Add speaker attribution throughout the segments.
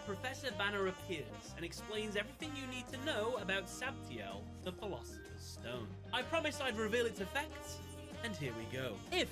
Speaker 1: Professor Banner appears and explains everything you need to know about Sabtiel, the Philosopher's Stone. I promised I'd reveal its effects, and here we go. If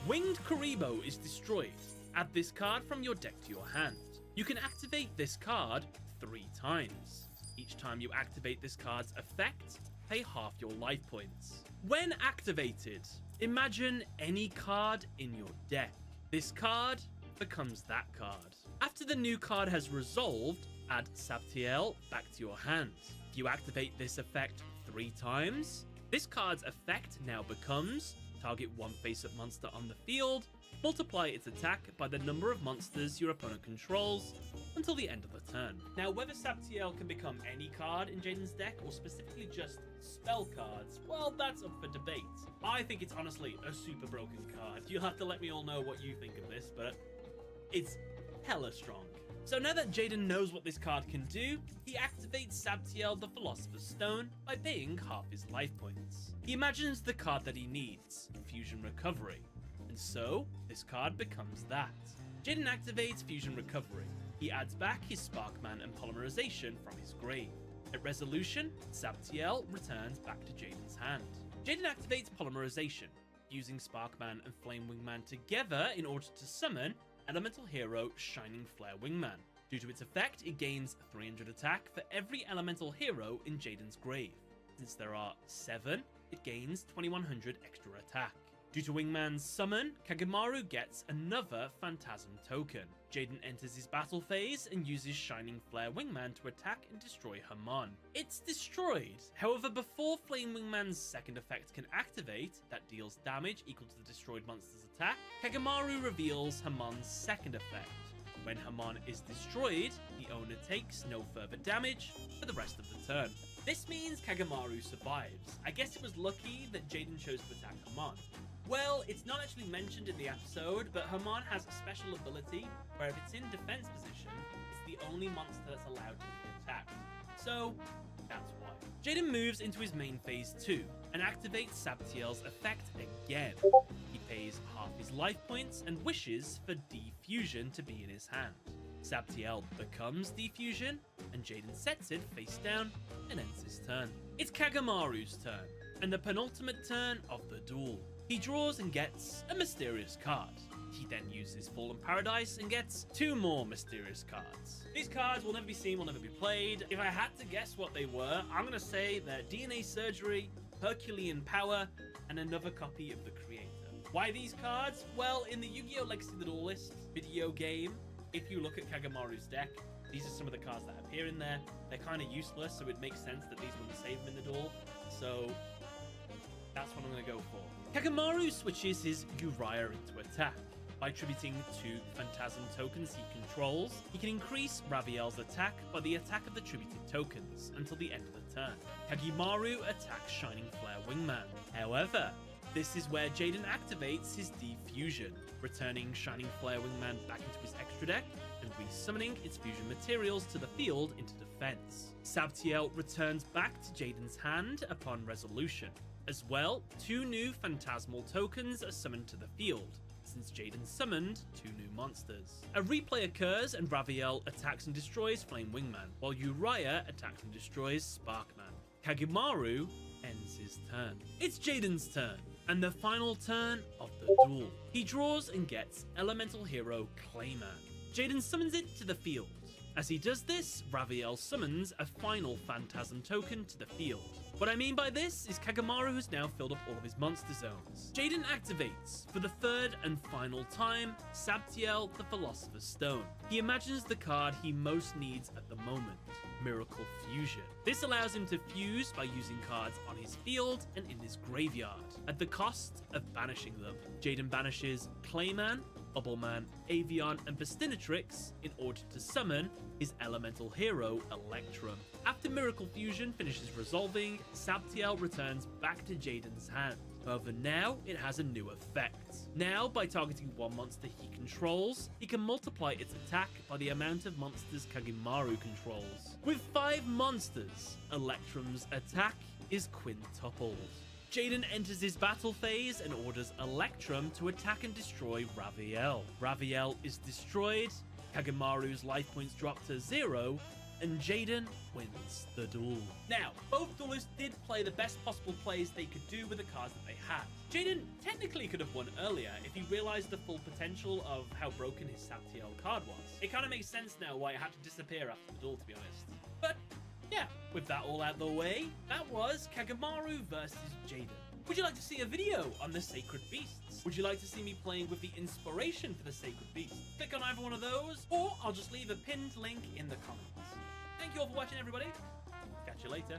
Speaker 1: Winged Kuriboh is destroyed, add this card from your deck to your hand. You can activate this card 3 times. Each time you activate this card's effect, pay half your life points. When activated, imagine any card in your deck. This card becomes that card. After the new card has resolved, add Sabtiel back to your hand. If you activate this effect 3 times, this card's effect now becomes target one face-up monster on the field, multiply its attack by the number of monsters your opponent controls until the end of the turn. Now, whether Sabtiel can become any card in Jaden's deck or specifically just spell cards, well, that's up for debate. I think it's honestly a super broken card. You'll have to let me all know what you think of this, but it's hella strong. So now that Jaden knows what this card can do, he activates Sabtiel the Philosopher's Stone by paying half his life points. He imagines the card that he needs, Fusion Recovery, and so this card becomes that. Jaden activates Fusion Recovery. He adds back his Sparkman and Polymerization from his grave. At resolution, Sabtiel returns back to Jaden's hand. Jaden activates Polymerization, using Sparkman and Flame Wingman together in order to summon Elemental Hero Shining Flare Wingman. Due to its effect, it gains 300 attack for every Elemental Hero in Jaden's grave. Since there are 7, it gains 2100 extra attack. Due to Wingman's summon, Kagemaru gets another Phantasm token. Jaden enters his battle phase and uses Shining Flare Wingman to attack and destroy Hamon. It's destroyed. However, before Flame Wingman's second effect can activate, that deals damage equal to the destroyed monster's attack, Kagemaru reveals Hamon's second effect. When Hamon is destroyed, the owner takes no further damage for the rest of the turn. This means Kagemaru survives. I guess it was lucky that Jaden chose to attack Hamon. Well, it's not actually mentioned in the episode, but Hamon has a special ability where if it's in defense position, it's the only monster that's allowed to be attacked. So, that's why. Jaden moves into his main phase 2 and activates Sabtiel's effect again. He pays half his life points and wishes for D-Fusion to be in his hand. Sabtiel becomes D-Fusion, and Jaden sets it face down and ends his turn. It's Kagemaru's turn, and the penultimate turn of the duel. He draws and gets a mysterious card. He then uses Fallen Paradise and gets 2 more mysterious cards. These cards will never be seen, will never be played. If I had to guess what they were, I'm going to say they're DNA Surgery, Herculean Power, and another copy of the Creator. Why these cards? Well, in the Yu-Gi-Oh! Legacy of the Duelist video game, if you look at Kagemaru's deck, these are some of the cards that appear in there. They're kind of useless, so it makes sense that these wouldn't save him in the duel. So that's what I'm going to go for. Kagemaru switches his Uriah into attack. By attributing 2 Phantasm tokens he controls, he can increase Raviel's attack by the attack of the attributed tokens until the end of the turn. Kagemaru attacks Shining Flare Wingman. However, this is where Jaden activates his D-Fusion, returning Shining Flare Wingman back into his extra deck and resummoning its fusion materials to the field into defense. Sabtiel returns back to Jaden's hand upon resolution. As well, 2 new Phantasmal tokens are summoned to the field, since Jaden summoned 2 new monsters. A replay occurs and Raviel attacks and destroys Flame Wingman, while Uriah attacks and destroys Sparkman. Kagemaru ends his turn. It's Jaden's turn, and the final turn of the duel. He draws and gets Elemental Hero Clayman. Jaden summons it to the field. As he does this, Raviel summons a final Phantasm token to the field. What I mean by this is Kagemaru has now filled up all of his monster zones. Jaden activates, for the 3rd and final time, Sabtiel the Philosopher's Stone. He imagines the card he most needs at the moment, Miracle Fusion. This allows him to fuse by using cards on his field and in his graveyard, at the cost of banishing them. Jaden banishes Clayman, Bubbleman, Avion, and Bestinatrix in order to summon his elemental hero, Electrum. After Miracle Fusion finishes resolving, Sabtiel returns back to Jaden's hand. However, now it has a new effect. Now, by targeting 1 monster he controls, he can multiply its attack by the amount of monsters Kagemaru controls. With 5 monsters, Electrum's attack is quintupled. Jaden enters his battle phase and orders Electrum to attack and destroy Raviel. Raviel is destroyed, Kagemaru's life points drop to 0, and Jaden wins the duel. Now, both duelists did play the best possible plays they could do with the cards that they had. Jaden technically could have won earlier if he realized the full potential of how broken his Sabtiel card was. It kind of makes sense now why it had to disappear after the duel, to be honest. But yeah, with that all out the way, that was Kagemaru versus Jaden. Would you like to see a video on the Sacred Beasts? Would you like to see me playing with the inspiration for the Sacred Beasts? Click on either one of those, or I'll just leave a pinned link in the comments. Thank you all for watching, everybody. Catch you later.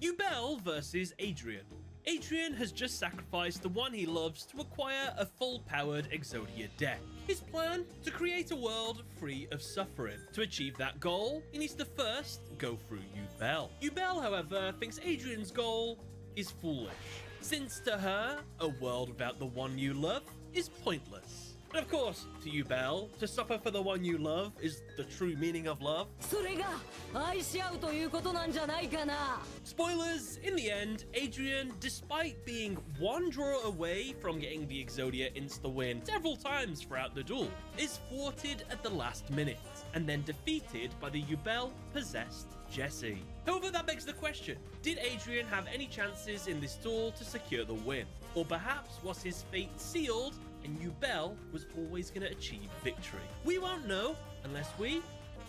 Speaker 1: Yubel versus Adrian. Adrian has just sacrificed the one he loves to acquire a full-powered Exodia deck. His plan? To create a world free of suffering. To achieve that goal, he needs to first go through Yubel. Yubel, however, thinks Adrian's goal is foolish, since to her, a world without the one you love is pointless. And of course, to Yubel, to suffer for the one you love is the true meaning of love. Spoilers, in the end, Adrian, despite being one draw away from getting the Exodia insta-win several times throughout the duel, is thwarted at the last minute, and then defeated by the Yubel-possessed Jesse. However, that begs the question, did Adrian have any chances in this duel to secure the win? Or perhaps was his fate sealed and Yubel was always going to achieve victory? We won't know unless we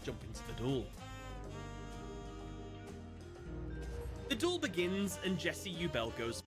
Speaker 1: jump into the duel. The duel begins and Jesse Yubel goes.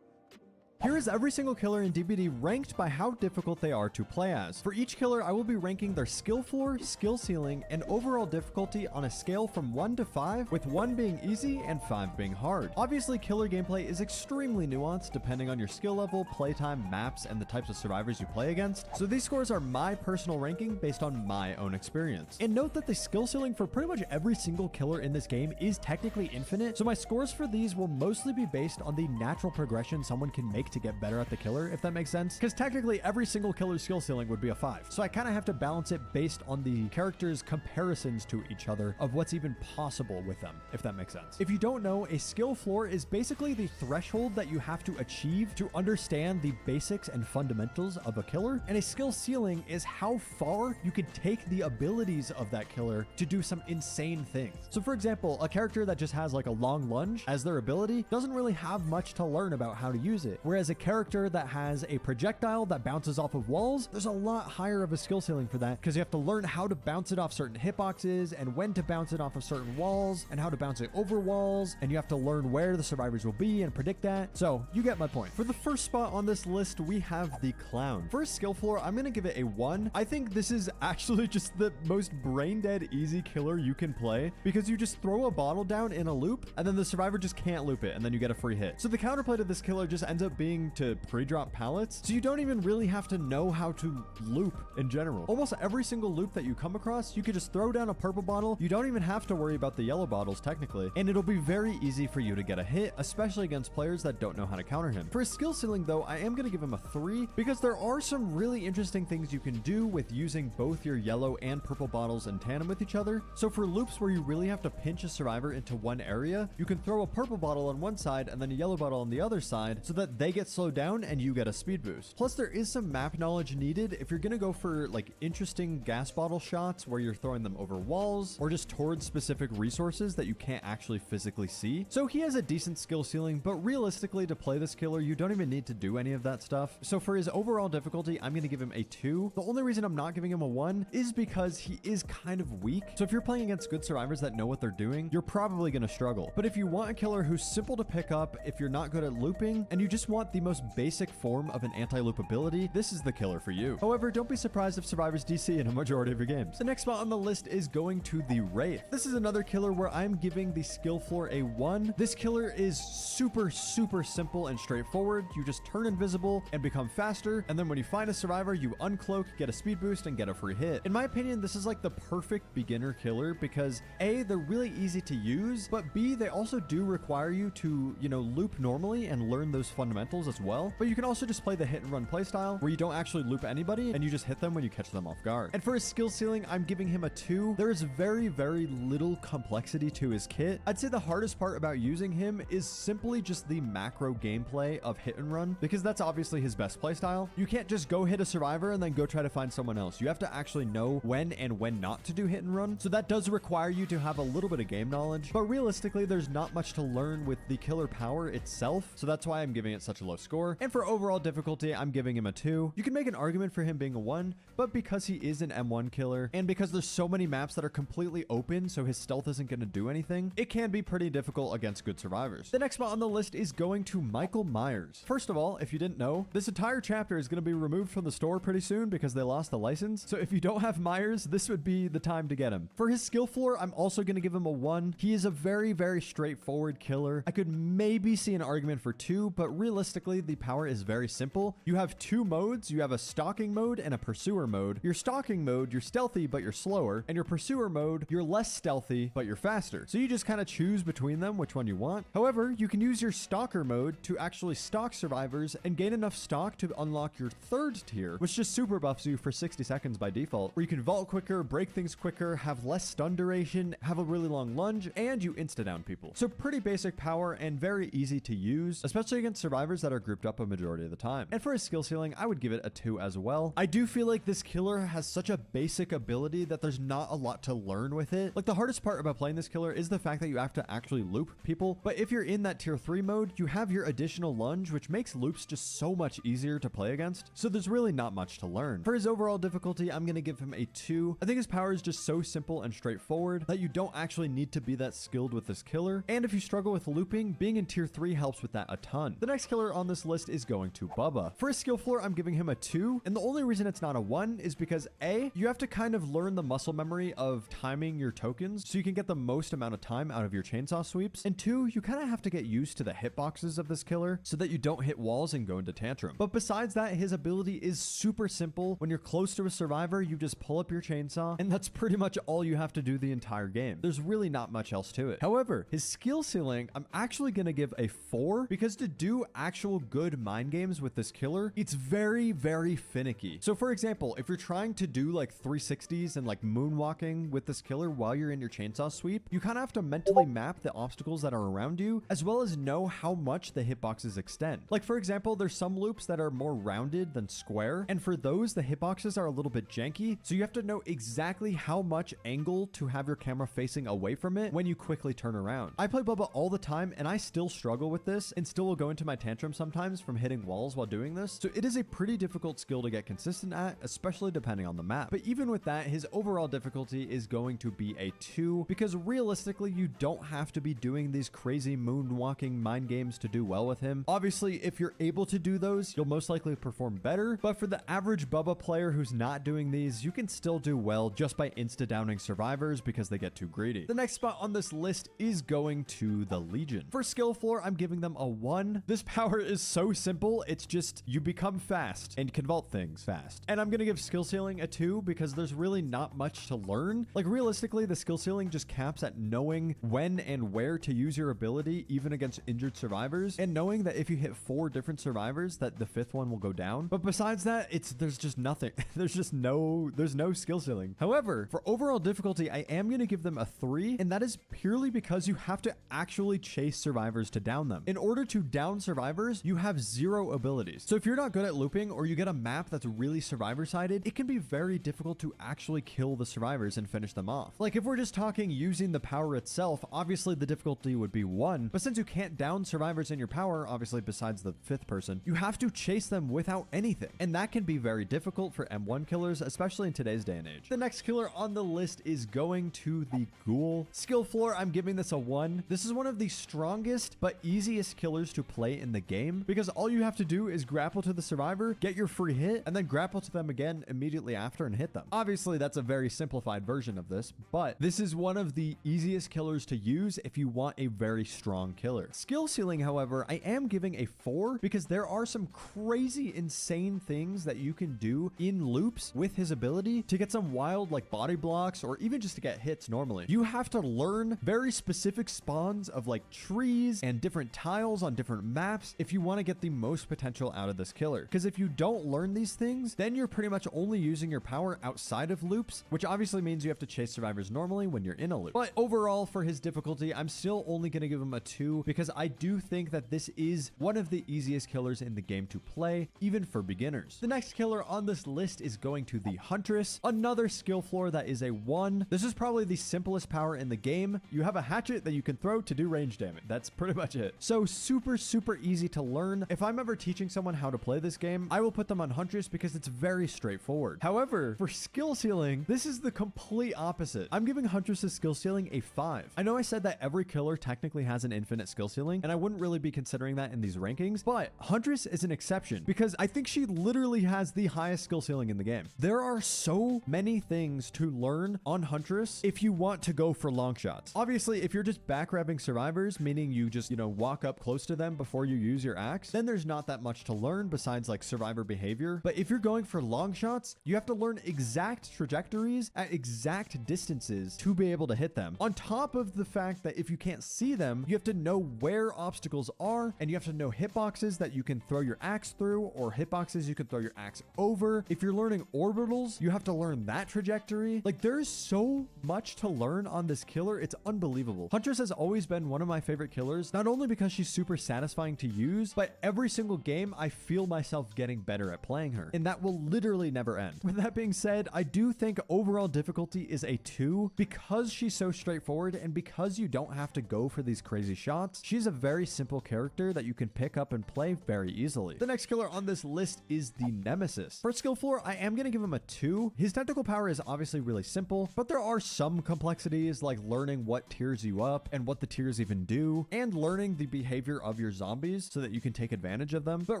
Speaker 2: Here is every single killer in DBD ranked by how difficult they are to play as. For each killer, I will be ranking their skill floor, skill ceiling, and overall difficulty on a scale from 1 to 5, with 1 being easy and 5 being hard. Obviously, killer gameplay is extremely nuanced depending on your skill level, playtime, maps, and the types of survivors you play against, so these scores are my personal ranking based on my own experience. And note that the skill ceiling for pretty much every single killer in this game is technically infinite, so my scores for these will mostly be based on the natural progression someone can make to get better at the killer, if that makes sense. Because technically every single killer's skill ceiling would be a 5. So I kind of have to balance it based on the characters' comparisons to each other of what's even possible with them, if that makes sense. If you don't know, a skill floor is basically the threshold that you have to achieve to understand the basics and fundamentals of a killer. And a skill ceiling is how far you can take the abilities of that killer to do some insane things. So for example, a character that just has like a long lunge as their ability doesn't really have much to learn about how to use it. Whereas a character that has a projectile that bounces off of walls, there's a lot higher of a skill ceiling for that because you have to learn how to bounce it off certain hitboxes and when to bounce it off of certain walls and how to bounce it over walls, and you have to learn where the survivors will be and predict that. So you get my point. For the first spot on this list, we have the Clown. First skill floor, I'm going to give it a 1. I think this is actually just the most brain dead easy killer you can play because you just throw a bottle down in a loop and then the survivor just can't loop it and then you get a free hit. So the counterplay to this killer just ends up being to pre-drop pallets, so you don't even really have to know how to loop in general. Almost every single loop that you come across, you could just throw down a purple bottle. You don't even have to worry about the yellow bottles technically, and it'll be very easy for you to get a hit, especially against players that don't know how to counter him. For his skill ceiling though, I am going to give him a 3 because there are some really interesting things you can do with using both your yellow and purple bottles in tandem with each other. So for loops where you really have to pinch a survivor into one area, you can throw a purple bottle on one side and then a yellow bottle on the other side so that they get slowed down and you get a speed boost. Plus there is some map knowledge needed if you're gonna go for like interesting gas bottle shots where you're throwing them over walls or just towards specific resources that you can't actually physically see. So he has a decent skill ceiling, but realistically to play this killer you don't even need to do any of that stuff. So for his overall difficulty, I'm gonna give him a 2. The only reason I'm not giving him a 1 is because he is kind of weak. So if you're playing against good survivors that know what they're doing, you're probably gonna struggle. But if you want a killer who's simple to pick up, if you're not good at looping, and you just want the most basic form of an anti-loop ability, this is the killer for you. However, don't be surprised if survivors DC in a majority of your games. The next spot on the list is going to the Wraith. This is another killer where I'm giving the skill floor a 1. This killer is super simple and straightforward. You just turn invisible and become faster, and then when you find a survivor, you uncloak, get a speed boost, and get a free hit. In my opinion, this is like the perfect beginner killer because A, they're really easy to use, but B, they also do require you to, loop normally and learn those fundamentals as as well, but you can also just play the hit and run playstyle where you don't actually loop anybody and you just hit them when you catch them off guard. And for his skill ceiling, I'm giving him a 2. There is very, very little complexity to his kit. I'd say the hardest part about using him is simply just the macro gameplay of hit and run, because that's obviously his best playstyle. You can't just go hit a survivor and then go try to find someone else. You have to actually know when and when not to do hit and run. So that does require you to have a little bit of game knowledge, but realistically, there's not much to learn with the killer power itself. So that's why I'm giving it such a low score. And for overall difficulty, I'm giving him a 2. You can make an argument for him being a 1, but because he is an M1 killer and because there's so many maps that are completely open, so his stealth isn't going to do anything, it can be pretty difficult against good survivors. The next spot on the list is going to Michael Myers. First of all, if you didn't know, this entire chapter is going to be removed from the store pretty soon because they lost the license. So if you don't have Myers, this would be the time to get him. For his skill floor, I'm also going to give him a 1. He is a very, very straightforward killer. I could maybe see an argument for 2, but realistically, the power is very simple. You have 2 modes. You have a stalking mode and a pursuer mode. Your stalking mode, you're stealthy, but you're slower. And your pursuer mode, you're less stealthy, but you're faster. So you just kind of choose between them which one you want. However, you can use your stalker mode to actually stalk survivors and gain enough stock to unlock your 3rd tier, which just super buffs you for 60 seconds by default, where you can vault quicker, break things quicker, have less stun duration, have a really long lunge, and you insta-down people. So pretty basic power and very easy to use, especially against survivors that are grouped up a majority of the time. And for his skill ceiling, I would give it a 2 as well. I do feel like this killer has such a basic ability that there's not a lot to learn with it. Like, the hardest part about playing this killer is the fact that you have to actually loop people, but if you're in that tier 3 mode, you have your additional lunge, which makes loops just so much easier to play against. So there's really not much to learn. For his overall difficulty, I'm going to give him a 2. I think his power is just so simple and straightforward that you don't actually need to be that skilled with this killer. And if you struggle with looping, being in tier 3 helps with that a ton. The next killer on this list is going to Bubba. For his skill floor, I'm giving him a 2. And the only reason it's not a 1 is because A, you have to kind of learn the muscle memory of timing your tokens so you can get the most amount of time out of your chainsaw sweeps. And 2, you kind of have to get used to the hitboxes of this killer so that you don't hit walls and go into tantrum. But besides that, his ability is super simple. When you're close to a survivor, you just pull up your chainsaw, and that's pretty much all you have to do the entire game. There's really not much else to it. However, his skill ceiling, I'm actually going to give a 4, because to do actual good mind games with this killer, it's very, very finicky. So for example, if you're trying to do like 360s and like moonwalking with this killer while you're in your chainsaw sweep, you kind of have to mentally map the obstacles that are around you, as well as know how much the hitboxes extend. Like, for example, there's some loops that are more rounded than square, and for those, the hitboxes are a little bit janky, so you have to know exactly how much angle to have your camera facing away from it when you quickly turn around. I play Bubba all the time, and I still struggle with this, and still will go into my tantrum sometimes from hitting walls while doing this, so it is a pretty difficult skill to get consistent at, especially depending on the map. But even with that, his overall difficulty is going to be a 2, because realistically, you don't have to be doing these crazy moonwalking mind games to do well with him. Obviously, if you're able to do those, you'll most likely perform better, but for the average Bubba player who's not doing these, you can still do well just by insta-downing survivors because they get too greedy. The next spot on this list is going to the Legion. For skill floor, I'm giving them a 1. This power is so simple, it's just you become fast and can vault things fast. And I'm gonna give skill ceiling a 2 because there's really not much to learn. Like, realistically, the skill ceiling just caps at knowing when and where to use your ability even against injured survivors, and knowing that if you hit 4 different survivors that the 5th one will go down. But besides that, there's just nothing. there's no skill ceiling. However, for overall difficulty, I am going to give them a 3, and that is purely because you have to actually chase survivors to down them. In order to down survivors, you have 0 abilities. So if you're not good at looping, or you get a map that's really survivor-sided, it can be very difficult to actually kill the survivors and finish them off. Like, if we're just talking using the power itself, obviously the difficulty would be 1, but since you can't down survivors in your power, obviously besides the 5th person, you have to chase them without anything, and that can be very difficult for M1 killers, especially in today's day and age. The next killer on the list is going to the Ghoul. Skill floor, I'm giving this a 1. This is one of the strongest but easiest killers to play in the game, because all you have to do is grapple to the survivor, get your free hit, and then grapple to them again immediately after and hit them. Obviously, that's a very simplified version of this, but this is one of the easiest killers to use if you want a very strong killer. Skill ceiling, however, I am giving a 4 because there are some crazy, insane things that you can do in loops with his ability to get some wild, like, body blocks, or even just to get hits normally. You have to learn very specific spawns of like trees and different tiles on different maps if you want want to get the most potential out of this killer. Because if you don't learn these things, then you're pretty much only using your power outside of loops, which obviously means you have to chase survivors normally when you're in a loop. But overall, for his difficulty, I'm still only going to give him a 2 because I do think that this is one of the easiest killers in the game to play, even for beginners. The next killer on this list is going to the Huntress, another skill floor that is a 1. This is probably the simplest power in the game. You have a hatchet that you can throw to do range damage. That's pretty much it. So super easy to learn. If I'm ever teaching someone how to play this game, I will put them on Huntress because it's very straightforward. However, for skill ceiling, this is the complete opposite. I'm giving Huntress's skill ceiling a 5. I know I said that every killer technically has an infinite skill ceiling, and I wouldn't really be considering that in these rankings, but Huntress is an exception because I think she literally has the highest skill ceiling in the game. There are so many things to learn on Huntress if you want to go for long shots. Obviously, if you're just backgrabbing survivors, meaning you just, walk up close to them before you use your axe, then there's not that much to learn besides like survivor behavior. But if you're going for long shots, you have to learn exact trajectories at exact distances to be able to hit them. On top of the fact that if you can't see them, you have to know where obstacles are, and you have to know hitboxes that you can throw your axe through or hitboxes you can throw your axe over. If you're learning orbitals, you have to learn that trajectory. Like, there's so much to learn on this killer. It's unbelievable. Huntress has always been one of my favorite killers, not only because she's super satisfying to use, but every single game I feel myself getting better at playing her, and that will literally never end. With that being said, I do think overall difficulty is a 2 because she's so straightforward and because you don't have to go for these crazy shots. She's a very simple character that you can pick up and play very easily. The next killer on this list is the Nemesis. For skill floor, I am going to give him a 2. His technical power is obviously really simple, but there are some complexities like learning what tiers you up and what the tiers even do, and learning the behavior of your zombies so that you can take advantage of them. But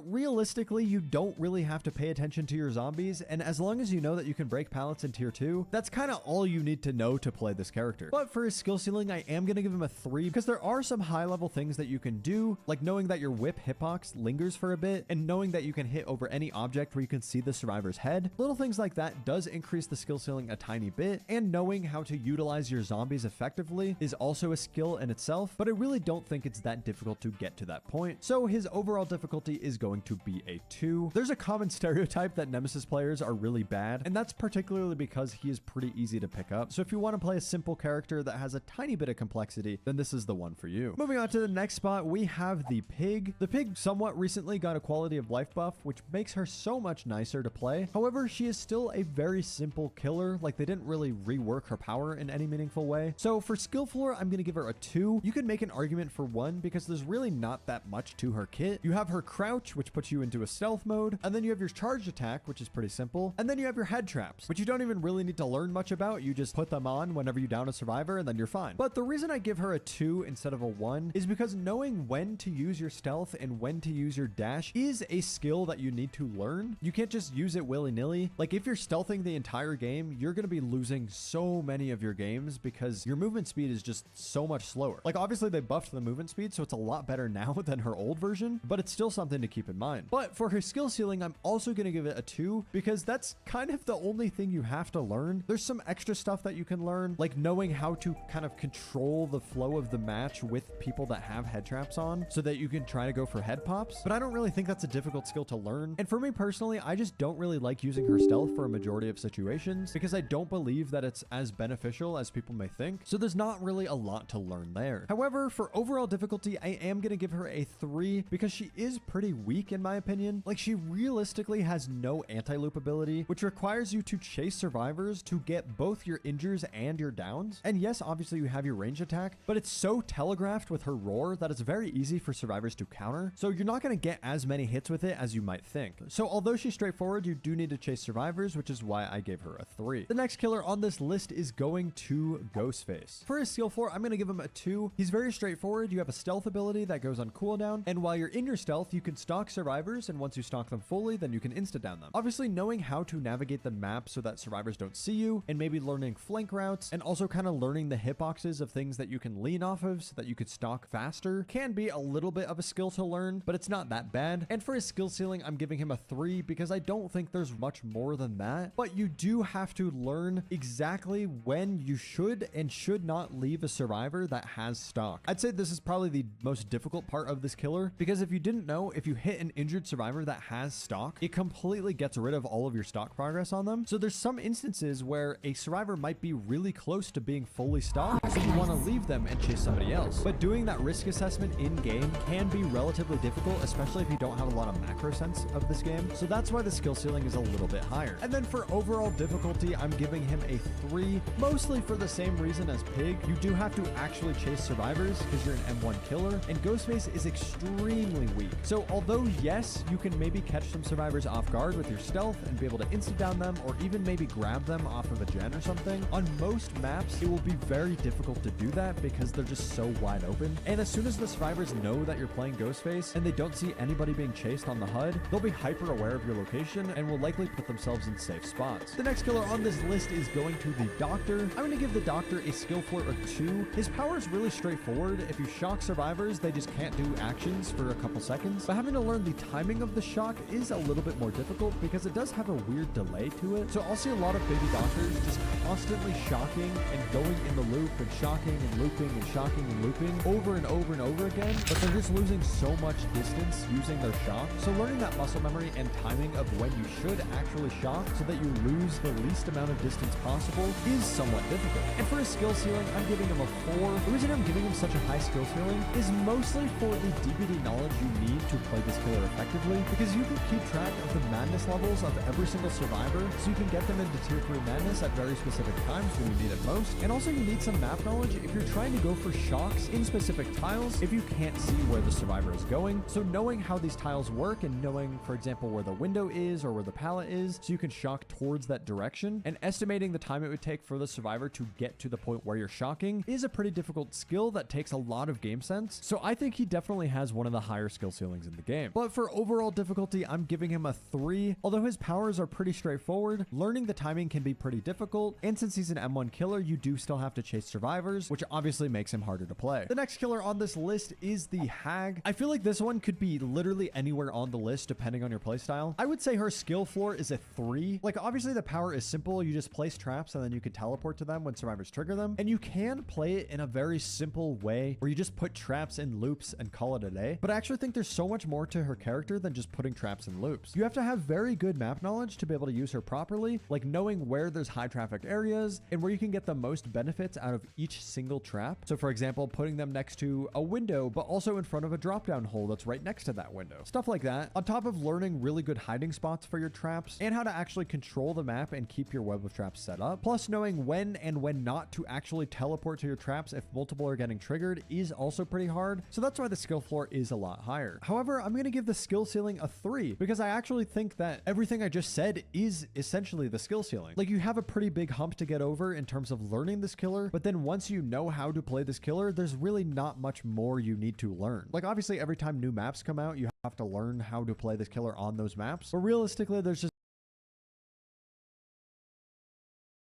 Speaker 2: realistically, you don't really have to pay attention to your zombies, and as long as you know that you can break pallets in tier 2, that's kind of all you need to know to play this character. But for his skill ceiling, I am going to give him a 3 because there are some high level things that you can do, like knowing that your whip hitbox lingers for a bit and knowing that you can hit over any object where you can see the survivor's head. Little things like that does increase the skill ceiling a tiny bit, and knowing how to utilize your zombies effectively is also a skill in itself, but I really don't think it's that difficult to get to that point. So his overall difficulty is going to be a 2. There's a common stereotype that Nemesis players are really bad, and that's particularly because he is pretty easy to pick up. So if you want to play a simple character that has a tiny bit of complexity, then this is the one for you. Moving on to the next spot, we have the Pig. The Pig somewhat recently got a quality of life buff, which makes her so much nicer to play. However, she is still a very simple killer. Like, they didn't really rework her power in any meaningful way. So for skill floor, I'm going to give her a 2. You can make an argument for 1 because there's really not that much to her kit. You have her crouch, which puts you into a stealth mode, and then you have your charged attack, which is pretty simple, and then you have your head traps, which you don't even really need to learn much about. You just put them on whenever you down a survivor, and then you're fine. But the reason I give her a 2 instead of a 1 is because knowing when to use your stealth and when to use your dash is a skill that you need to learn. You can't just use it willy-nilly. Like, if you're stealthing the entire game, you're going to be losing so many of your games because your movement speed is just so much slower. Like, obviously they buffed the movement speed, so it's a lot better now than her old version, but it's still something to keep in mind. But for her skill ceiling, I'm also going to give it a 2 because that's kind of the only thing you have to learn. There's some extra stuff that you can learn, like knowing how to kind of control the flow of the match with people that have head traps on so that you can try to go for head pops. But I don't really think that's a difficult skill to learn. And for me personally, I just don't really like using her stealth for a majority of situations because I don't believe that it's as beneficial as people may think. So there's not really a lot to learn there. However, for overall difficulty, I am going to give her a 3 because she is pretty weak in my opinion. Like, she realistically has no anti-loop ability, which requires you to chase survivors to get both your injures and your downs. And yes, obviously you have your range attack, but it's so telegraphed with her roar that it's very easy for survivors to counter. So you're not going to get as many hits with it as you might think. So although she's straightforward, you do need to chase survivors, which is why I gave her a 3. The next killer on this list is going to Ghostface. For his skill 4, I'm going to give him a 2. He's very straightforward. You have a stealth ability that goes on cooldown, and while you're in your stealth, you can stalk survivors, and once you stalk them fully, then you can insta-down them. Obviously, knowing how to navigate the map so that survivors don't see you, and maybe learning flank routes, and also kind of learning the hitboxes of things that you can lean off of so that you could stalk faster can be a little bit of a skill to learn, but it's not that bad. And for his skill ceiling, I'm giving him a 3 because I don't think there's much more than that, but you do have to learn exactly when you should and should not leave a survivor that has stalk. I'd say this is probably the most difficult part of this killer because Because if you didn't know, if you hit an injured survivor that has stock, it completely gets rid of all of your stock progress on them. So there's some instances where a survivor might be really close to being fully stocked, so you want to leave them and chase somebody else. But doing that risk assessment in game can be relatively difficult, especially if you don't have a lot of macro sense of this game. So that's why the skill ceiling is a little bit higher. And then for overall difficulty, I'm giving him a 3, mostly for the same reason as Pig. You do have to actually chase survivors because you're an M1 killer, and Ghostface is extremely weak. So although yes, you can maybe catch some survivors off guard with your stealth and be able to insta down them, or even maybe grab them off of a gen or something, on most maps, it will be very difficult to do that because they're just so wide open. And as soon as the survivors know that you're playing Ghostface and they don't see anybody being chased on the HUD, they'll be hyper aware of your location and will likely put themselves in safe spots. The next killer on this list is going to the Doctor. I'm going to give the Doctor a skill floor of 2. His power is really straightforward. If you shock survivors, they just can't do actions for a couple seconds. But having to learn the timing of the shock is a little bit more difficult because it does have a weird delay to it. So I'll see a lot of baby Doctors just constantly shocking and going in the loop and shocking and looping and shocking and looping over and over and over again, but they're just losing so much distance using their shock. So learning that muscle memory and timing of when you should actually shock so that you lose the least amount of distance possible is somewhat difficult. And for his skill ceiling, I'm giving him a 4. The reason I'm giving him such a high skill ceiling is mostly for the DPD knowledge you need to play this killer effectively, because you can keep track of the madness levels of every single survivor, so you can get them into tier 3 madness at very specific times when you need it most. And also you need some map knowledge if you're trying to go for shocks in specific tiles if you can't see where the survivor is going. So knowing how these tiles work and knowing, for example, where the window is or where the pallet is, so you can shock towards that direction, and estimating the time it would take for the survivor to get to the point where you're shocking is a pretty difficult skill that takes a lot of game sense. So I think he definitely has one of the higher skill ceilings in the game. But for overall difficulty, I'm giving him a 3. Although his powers are pretty straightforward, learning the timing can be pretty difficult, and since he's an M1 killer, you do still have to chase survivors, which obviously makes him harder to play. The next killer on this list is the Hag. I feel like this one could be literally anywhere on the list depending on your playstyle. I would say her skill floor is a 3. Like, obviously the power is simple. You just place traps and then you can teleport to them when survivors trigger them, and you can play it in a very simple way where you just put traps in loops and call it a day. But I actually think there's so much more to her character than just putting traps in loops. You have to have very good map knowledge to be able to use her properly, like knowing where there's high traffic areas and where you can get the most benefits out of each single trap. So for example, putting them next to a window, but also in front of a drop down hole that's right next to that window. Stuff like that. On top of learning really good hiding spots for your traps and how to actually control the map and keep your web of traps set up. Plus knowing when and when not to actually teleport to your traps if multiple are getting triggered is also pretty hard. So that's why the skill floor is a lot higher. However, I'm going to give the skill ceiling a 3 because I actually think that everything I just said is essentially the skill ceiling. Like, you have a pretty big hump to get over in terms of learning this killer, but then once you know how to play this killer, there's really not much more you need to learn. Like, obviously every time new maps come out, you have to learn how to play this killer on those maps, but realistically there's just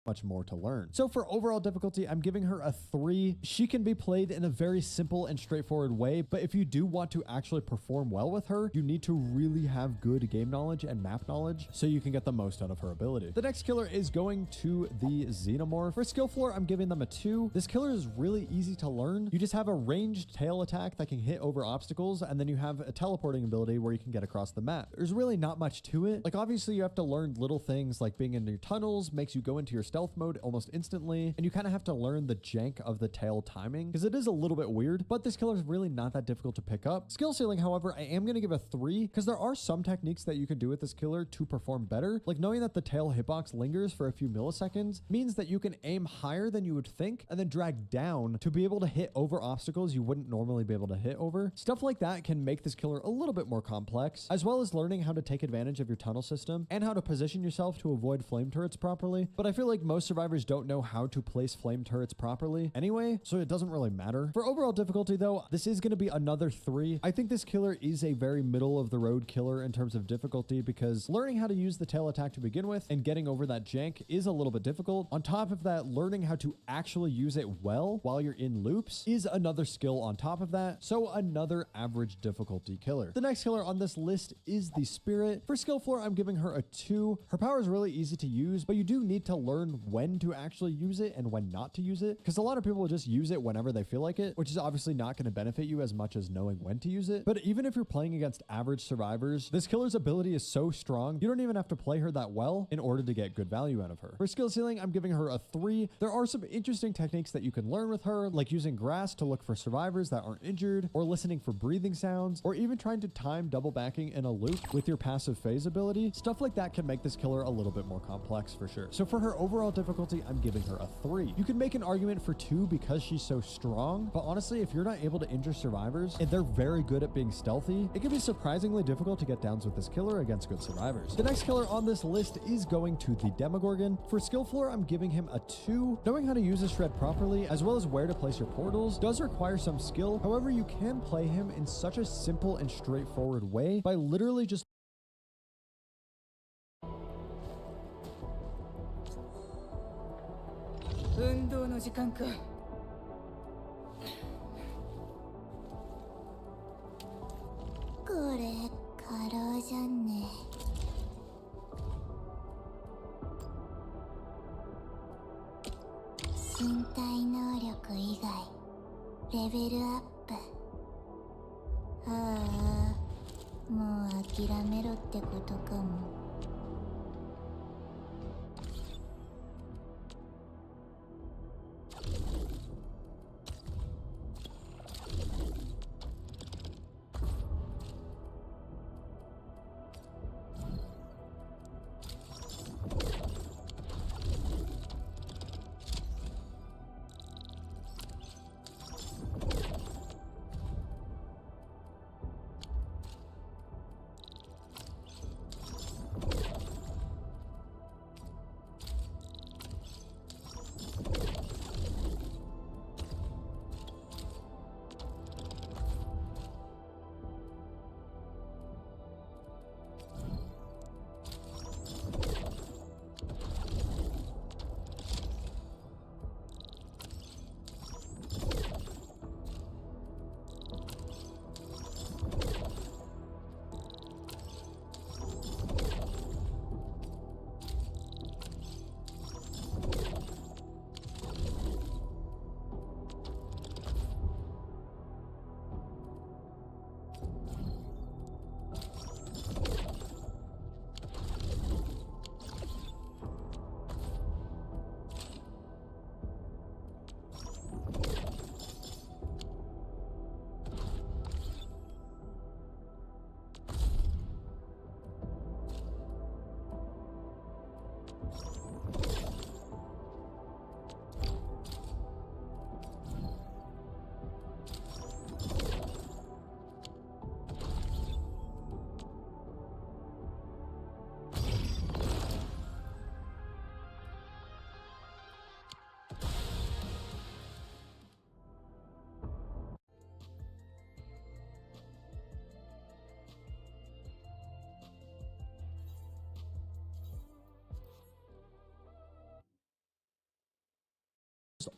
Speaker 2: much more to learn. So for overall difficulty, I'm giving her a 3. She can be played in a very simple and straightforward way, but if you do want to actually perform well with her, you need to really have good game knowledge and map knowledge so you can get the most out of her ability. The next killer is going to the Xenomorph. For skill floor, I'm giving them a 2. This killer is really easy to learn. You just have a ranged tail attack that can hit over obstacles, and then you have a teleporting ability where you can get across the map. There's really not much to it. Like, obviously you have to learn little things like being in your tunnels makes you go into your stealth mode almost instantly, and you kind of have to learn the jank of the tail timing because it is a little bit weird, but this killer is really not that difficult to pick up. Skill ceiling, however, I am going to give a 3 because there are some techniques that you can do with this killer to perform better. Like, knowing that the tail hitbox lingers for a few milliseconds means that you can aim higher than you would think and then drag down to be able to hit over obstacles you wouldn't normally be able to hit over. Stuff like that can make this killer a little bit more complex, as well as learning how to take advantage of your tunnel system and how to position yourself to avoid flame turrets properly. But I feel like most survivors don't know how to place flame turrets properly anyway, so it doesn't really matter. For overall difficulty though, this is going to be another 3. I think this killer is a very middle of the road killer in terms of difficulty because learning how to use the tail attack to begin with and getting over that jank is a little bit difficult. On top of that, learning how to actually use it well while you're in loops is another skill on top of that, so another average difficulty killer. The next killer on this list is the Spirit. For skill floor, I'm giving her a 2. Her power is really easy to use, but you do need to learn learn when to actually use it and when not to use it, because a lot of people will just use it whenever they feel like it, which is obviously not going to benefit you as much as knowing when to use it. But even if you're playing against average survivors, this killer's ability is so strong, you don't even have to play her that well in order to get good value out of her. For skill ceiling, I'm giving her a 3. There are some interesting techniques that you can learn with her, like using grass to look for survivors that aren't injured, or listening for breathing sounds, or even trying to time double backing in a loop with your passive phase ability. Stuff like that can make this killer a little bit more complex for sure. So for her overall difficulty, I'm giving her a 3. You can make an argument for 2 because she's so strong, but honestly, if you're not able to injure survivors and they're very good at being stealthy, it can be surprisingly difficult to get downs with this killer against good survivors. The next killer on this list is going to the Demogorgon. For skill floor, I'm giving him a 2. Knowing how to use a shred properly, as well as where to place your portals, does require some skill. However, you can play him in such a simple and straightforward way by literally just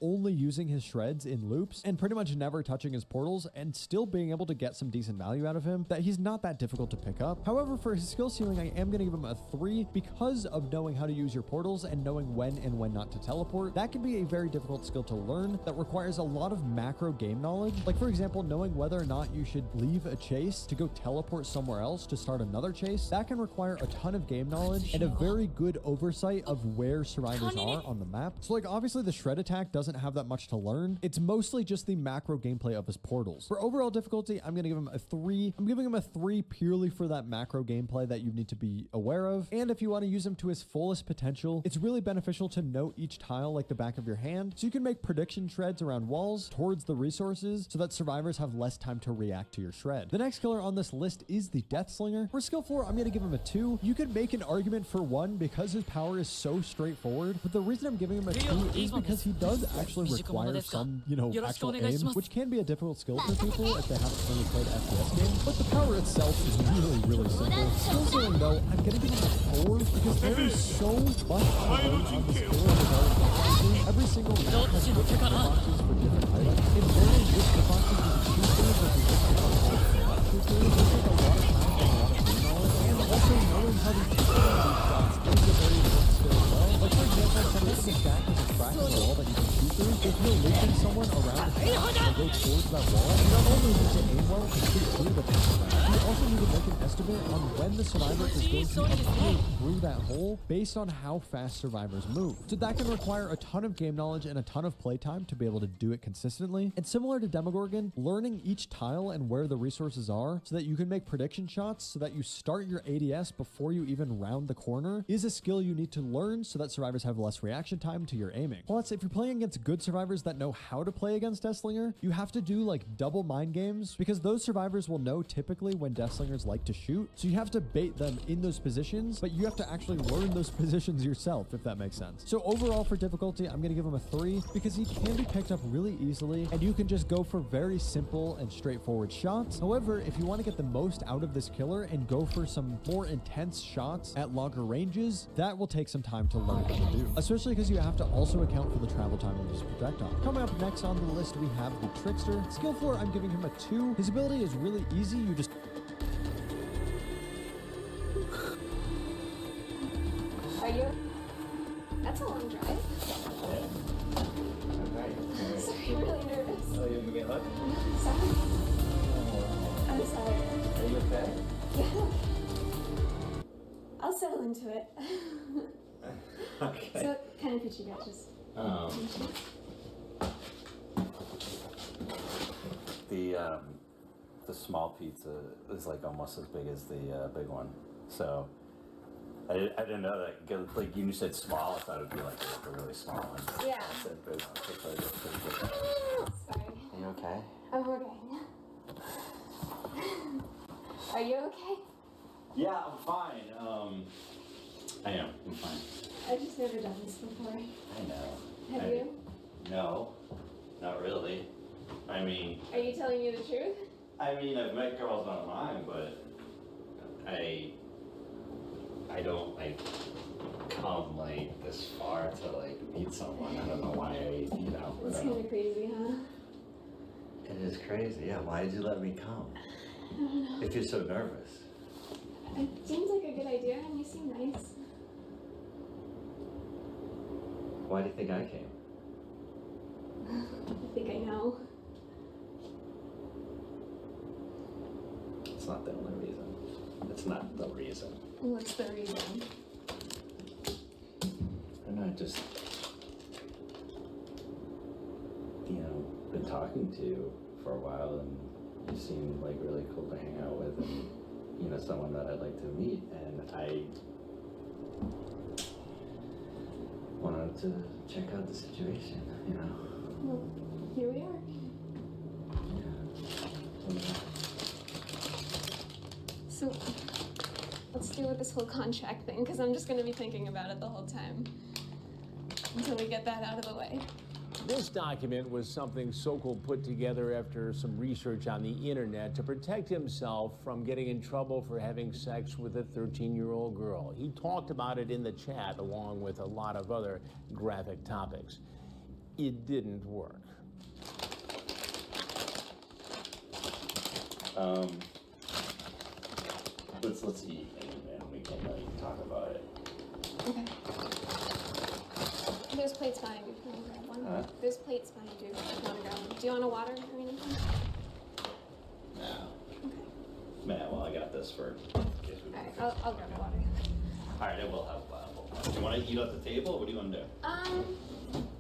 Speaker 2: only using his shreds in loops and pretty much never touching his portals and still being able to get some decent value out of him, that he's not that difficult to pick up. However, for his skill ceiling, I am going to give him a 3 because of knowing how to use your portals and knowing when and when not to teleport. That can be a very difficult skill to learn that requires a lot of macro game knowledge. Like for example, knowing whether or not you should leave a chase to go teleport somewhere else to start another chase. That can require a ton of game knowledge and a very good oversight of where survivors are on the map. So like obviously the shred attack doesn't have that much to learn. It's mostly just the macro gameplay of his portals. For overall difficulty, I'm going to give him a 3. I'm giving him a 3 purely for that macro gameplay that you need to be aware of. And if you want to use him to his fullest potential, it's really beneficial to know each tile like the back of your hand, so you can make prediction shreds around walls towards the resources so that survivors have less time to react to your shred. The next killer on this list is the Death Slinger. For skill 4, I'm going to give him a 2. You could make an argument for 1 because his power is so straightforward, but the reason I'm giving him a 2 is because he does actually require some, actual aim, which can be a difficult skill for people if they haven't really played FPS games, but the power itself is really, really simple. Skill ceiling though, I'm going to give him a 4 because there is so much to learn on this killer regarding the boxes. Every single map has different boxes for different items. In learning which the boxes is a 2 thing versus which the boxes is not 2 things, this takes a lot of time and a lot of game knowledge, and also knowing how to use these shots is a very important skill as well. Like for example, some of the position someone around the trap and go towards that wall, you not only need to aim well to shoot through the trap, you also need to make an estimate on when the survivor is going to appear through that hole based on how fast survivors move. So that can require a ton of game knowledge and a ton of playtime to be able to do it consistently. And similar to Demogorgon, learning each tile and where the resources are so that you can make prediction shots so that you start your ADS before you even round the corner is a skill you need to learn so that survivors have less reaction time to your aiming. Plus, if you're playing against good survivors that know how to play against Deathslinger, you have to do like double mind games because those survivors will know typically when Deathslingers like to shoot. So you have to bait them in those positions, but you have to actually learn those positions yourself, if that makes sense. So overall for difficulty, I'm going to give him a 3 because he can be picked up really easily and you can just go for very simple and straightforward shots. However, if you want to get the most out of this killer and go for some more intense shots at longer ranges, that will take some time to learn how to do, especially because you have to also account for the travel time of his projectile. Coming up next on the list, we have the Trickster. Skill floor, I'm giving him a 2. His ability is really easy. You just...
Speaker 3: Are you? That's a long drive. Sorry, I'm really nervous.
Speaker 4: Oh, you gonna get hot?
Speaker 3: Sorry. I'm sorry.
Speaker 4: Are you okay?
Speaker 3: Yeah. I'll settle into it.
Speaker 4: Okay.
Speaker 3: So, kind of peachy batches.
Speaker 4: The small pizza is like almost as big as the big one. So I didn't know that. 'Cause, like you said small, I thought it'd be like a really small one.
Speaker 3: Yeah.
Speaker 4: I said big one. So it's pretty good.
Speaker 3: Sorry.
Speaker 4: Are you okay?
Speaker 3: I'm okay. Are you okay?
Speaker 4: Yeah, I'm fine. I am. I'm fine.
Speaker 3: I've just never done this before.
Speaker 4: I know.
Speaker 3: Have you?
Speaker 4: No, not really. I mean,
Speaker 3: Are you telling me the truth?
Speaker 4: I've met girls online, but I don't like come like this far to like meet someone. I don't know why
Speaker 3: It's kind of crazy, huh?
Speaker 4: It is crazy. Yeah. Why did you let me come?
Speaker 3: I don't know.
Speaker 4: If you're so nervous.
Speaker 3: It seems like a good idea, and you seem nice.
Speaker 4: Why do you think I came?
Speaker 3: I think I know.
Speaker 4: It's not the only reason. It's not the reason.
Speaker 3: What's the reason?
Speaker 4: And I just, been talking to you for a while, and you seem like really cool to hang out with, and someone that I'd like to meet, and I wanted to check out the situation,
Speaker 3: Well, here we are.
Speaker 4: Yeah.
Speaker 3: So, let's deal with this whole contract thing, because I'm just going to be thinking about it the whole time until we get that out of the way.
Speaker 5: This document was something Sokol put together after some research on the internet to protect himself from getting in trouble for having sex with a 13-year-old girl. He talked about it in the chat along with a lot of other graphic topics. It didn't work.
Speaker 4: Let's eat and we can talk about it.
Speaker 3: Okay. There's plates behind you if you want to grab one.
Speaker 4: Huh?
Speaker 3: There's plates behind you if you want to grab one. Do you want a water or anything?
Speaker 4: No.
Speaker 3: Okay.
Speaker 4: Man, well, I got this for in case we
Speaker 3: Alright, I'll grab a water.
Speaker 4: Alright, I will have do you want to eat at the table, or what do you want to do?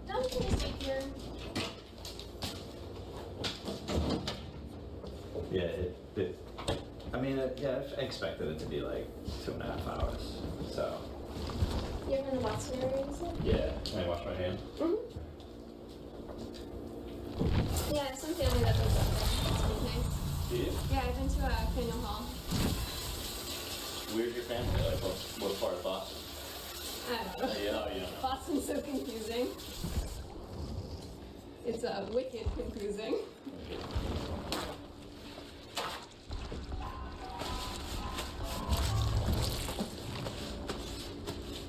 Speaker 3: No, we can just eat here.
Speaker 4: Yeah, I expected it to be like 2.5 hours, so.
Speaker 3: You're in the Watson area, you said?
Speaker 4: Yeah, can I wash my hands?
Speaker 3: Mm-hmm. Yeah, some family that lives up there. It's really nice.
Speaker 4: Do you?
Speaker 3: Yeah, I've been to Faneuil Hall.
Speaker 4: Where's your family? Like, what part of Boston?
Speaker 3: I don't know.
Speaker 4: Yeah.
Speaker 3: Boston's so confusing. It's wicked confusing.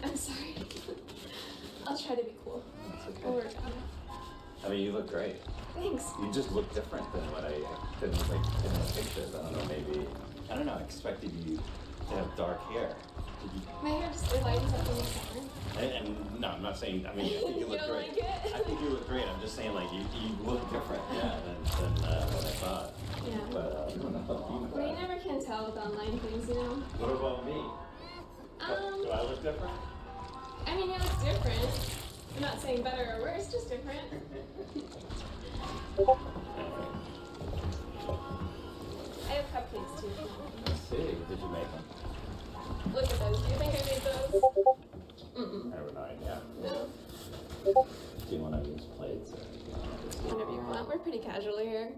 Speaker 3: I'm sorry. I'll try to be cool.
Speaker 4: It's okay.
Speaker 3: We'll work on it.
Speaker 4: I mean, you look great.
Speaker 3: Thanks.
Speaker 4: You just look different than what I did in the pictures. I don't know, maybe. I don't know. I expected you to have dark hair. Did you?
Speaker 3: My hair just lightens up in the summer.
Speaker 4: And no, I'm not saying. I mean, I think you look
Speaker 3: don't
Speaker 4: great.
Speaker 3: like it?
Speaker 4: I think you look great. I'm just saying, like you look different, yeah, than what I thought.
Speaker 3: Yeah.
Speaker 4: But
Speaker 3: Well, you never can tell with online things, you know?
Speaker 4: what about me? Do I look different?
Speaker 3: I mean, you look different. I'm not saying better or worse, just different. I have cupcakes too.
Speaker 4: Let's see. Did you make them?
Speaker 3: Look at those. Do you think I made those? Mm-mm.
Speaker 4: I have no idea.
Speaker 3: No.
Speaker 4: Do you want to use plates? Or
Speaker 3: Whatever you want. We're pretty casual here.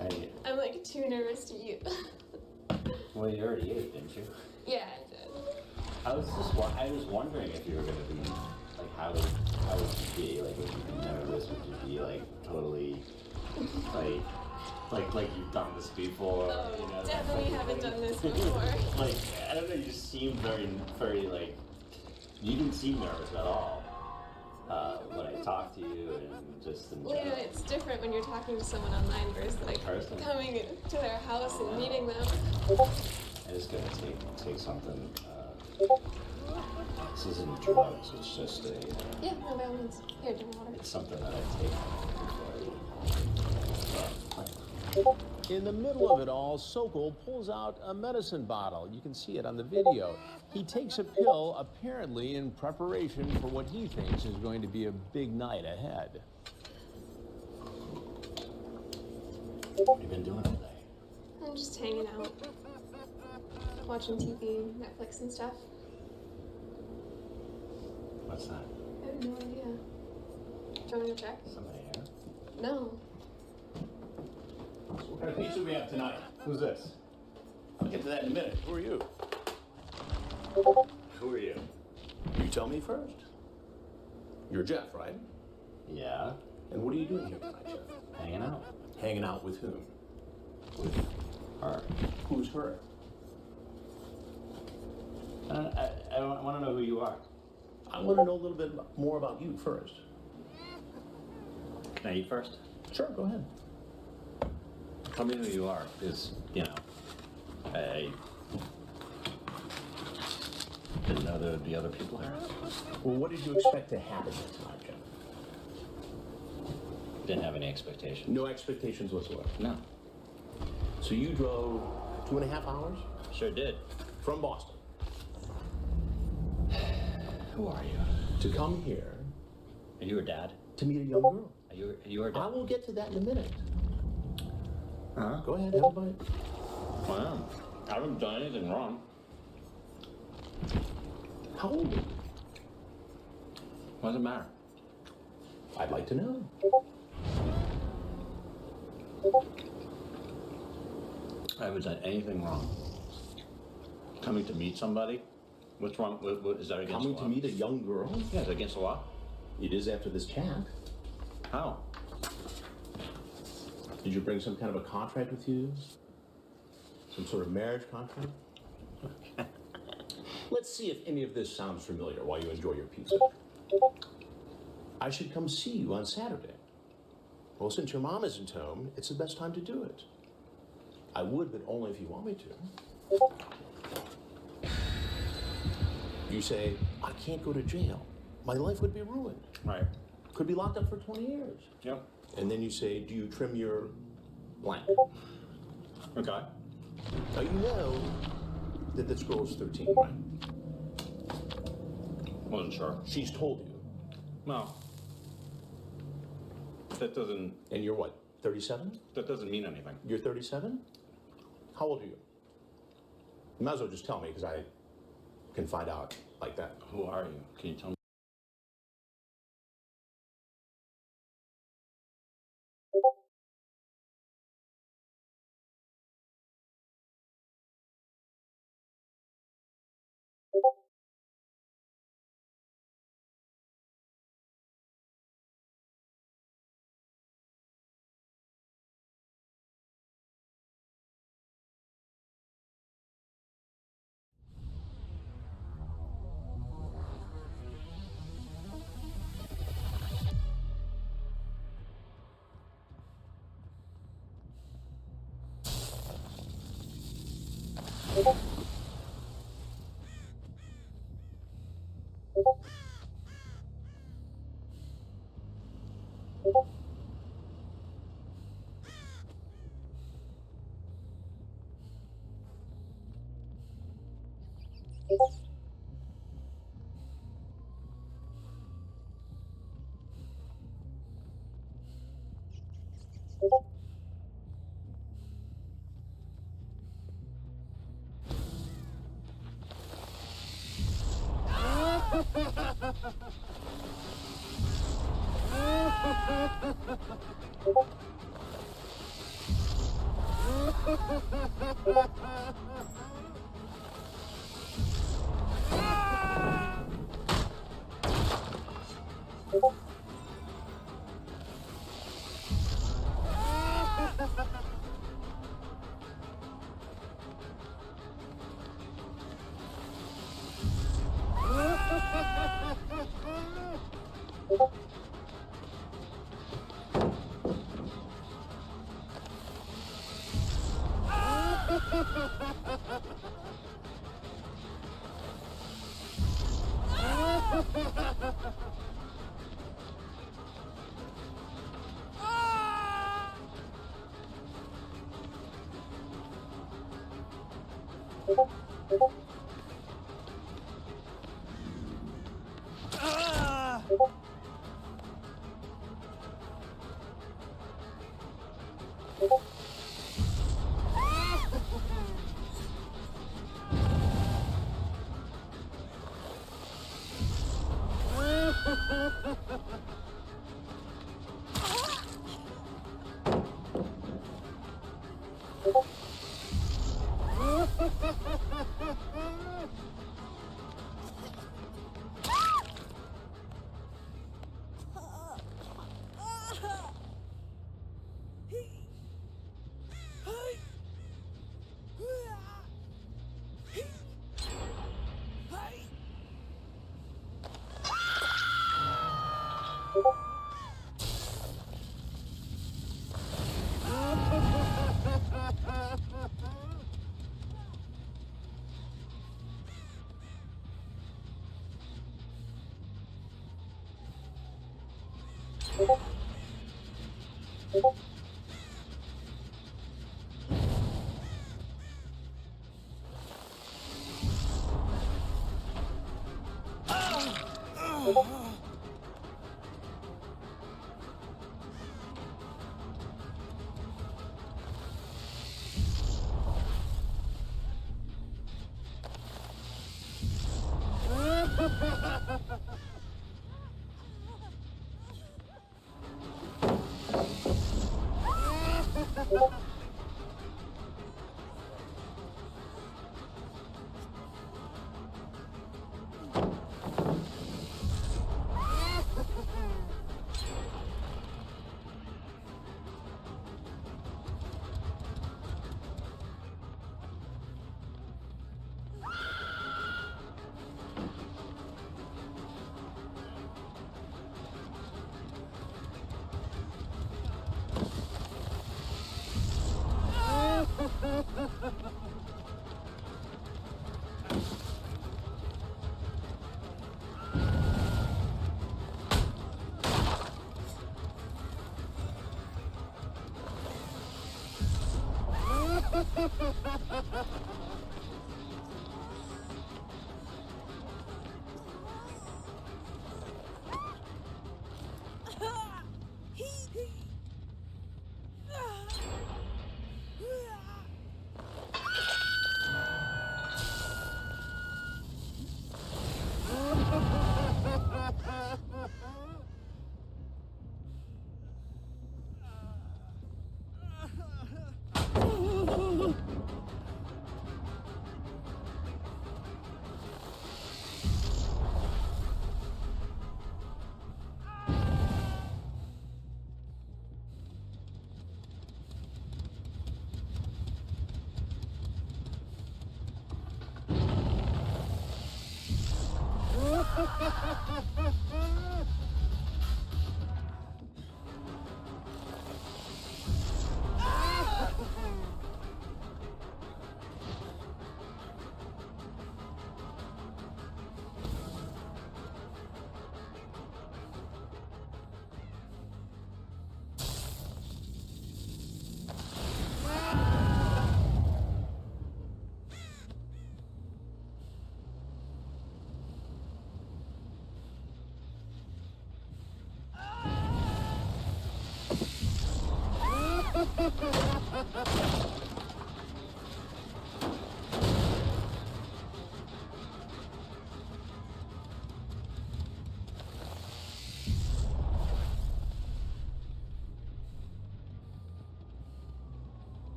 Speaker 4: okay.
Speaker 3: I'm like too nervous to eat.
Speaker 4: Well, you already ate, didn't you?
Speaker 3: Yeah, I did.
Speaker 4: I was wondering if you were gonna be like, how would you be? Like, would you be nervous? Would you be like totally like you've done this before?
Speaker 3: Oh,
Speaker 4: you know,
Speaker 3: definitely haven't done this before.
Speaker 4: Like, I don't know. You just seemed very like, you didn't seem nervous at all when I talked to you and just in
Speaker 3: Well, you know,
Speaker 4: general.
Speaker 3: it's different when you're talking to someone online versus like
Speaker 4: Person.
Speaker 3: coming to their house and meeting them.
Speaker 4: I just gotta take something. This isn't drugs. It's just a.
Speaker 3: Yeah, no, by all means. Here, drink water.
Speaker 4: It's something that I take before I eat.
Speaker 5: In the middle of it all, Sokol pulls out a medicine bottle. You can see it on the video. He takes a pill, apparently in preparation for what he thinks is going to be a big night ahead.
Speaker 4: What have you been doing today?
Speaker 3: I'm just hanging out. Watching TV, Netflix and stuff.
Speaker 4: What's that?
Speaker 3: I have no idea. Do you want me to check?
Speaker 4: Somebody here?
Speaker 3: No.
Speaker 6: So what kind of pizza we have tonight? Who's this? I'll get to that in a minute. Who are you?
Speaker 4: Who are you?
Speaker 6: You tell me first. You're Jeff, right?
Speaker 4: Yeah,
Speaker 6: And what are you doing here tonight, Jeff?
Speaker 4: hanging out
Speaker 6: Hanging out with whom?
Speaker 4: with her.
Speaker 6: Who's her?
Speaker 4: I want to know who you are.
Speaker 6: I want to know a little bit more about you first.
Speaker 4: Can I eat first?
Speaker 6: Sure, go ahead.
Speaker 4: Tell me who you are, because, you know, I didn't know there would be other people here.
Speaker 6: Well, what did you expect to happen here tonight, Jeff?
Speaker 4: Didn't have any expectations.
Speaker 6: No expectations whatsoever.
Speaker 4: No.
Speaker 6: So you drove 2.5 hours
Speaker 4: Sure did.
Speaker 6: from Boston
Speaker 4: Who are you?
Speaker 6: to come here
Speaker 4: Are you her dad?
Speaker 6: to meet a young girl.
Speaker 4: Are you her
Speaker 6: I
Speaker 4: dad?
Speaker 6: will get to that in a minute.
Speaker 4: Huh?
Speaker 6: Go ahead, have a bite.
Speaker 4: Wow. I haven't done anything wrong.
Speaker 6: How old are you?
Speaker 4: What does it matter?
Speaker 6: I'd like to know.
Speaker 4: I haven't done anything wrong. Coming to meet somebody? What's wrong? What is that against
Speaker 6: Coming
Speaker 4: the
Speaker 6: to
Speaker 4: law?
Speaker 6: meet a young girl?
Speaker 4: Yeah, is that against the law?
Speaker 6: It is after this chat.
Speaker 4: How?
Speaker 6: Did you bring some kind of a contract with you? Some sort of marriage contract? Let's see if any of this sounds familiar while you enjoy your pizza. I should come see you on Saturday. Well, since your mom isn't home, it's the best time to do it. I would, but only if you want me to. You say, I can't go to jail. My life would be ruined.
Speaker 4: Right.
Speaker 6: Could be locked up for 20 years.
Speaker 4: Yep.
Speaker 6: And then you say, do you trim your blank?
Speaker 4: Okay.
Speaker 6: Now you know that this girl is 13, right?
Speaker 4: Wasn't sure.
Speaker 6: She's told you.
Speaker 4: No. That doesn't
Speaker 6: And you're what, 37?
Speaker 4: mean anything.
Speaker 6: You're 37? How old are you? You might as well just tell me, because I can find out like that.
Speaker 4: Who are you? Can you tell me?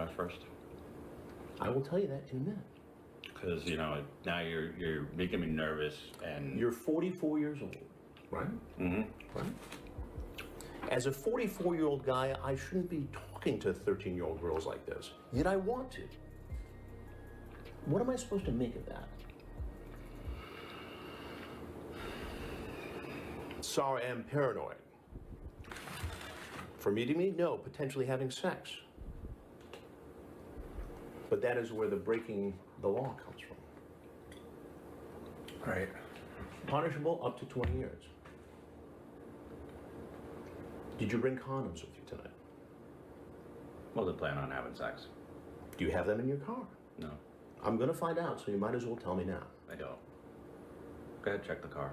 Speaker 4: much first?
Speaker 6: I will tell you that in a minute.
Speaker 4: Because, now you're making me nervous and...
Speaker 6: You're 44 years old, right?
Speaker 4: Mm-hmm.
Speaker 6: Right? As a 44-year-old guy, I shouldn't be talking to 13-year-old girls like this. Yet I want to. What am I supposed to make of that? Sorry, I am paranoid. For meeting me? No, potentially having sex. But that is where the breaking the law comes from.
Speaker 4: Right.
Speaker 6: Punishable up to 20 years. Did you bring condoms with you tonight?
Speaker 4: Well, they plan on having sex.
Speaker 6: Do you have them in your car?
Speaker 4: No,
Speaker 6: I'm gonna find out, so you might as well tell me now.
Speaker 4: I don't. Go ahead, check the car.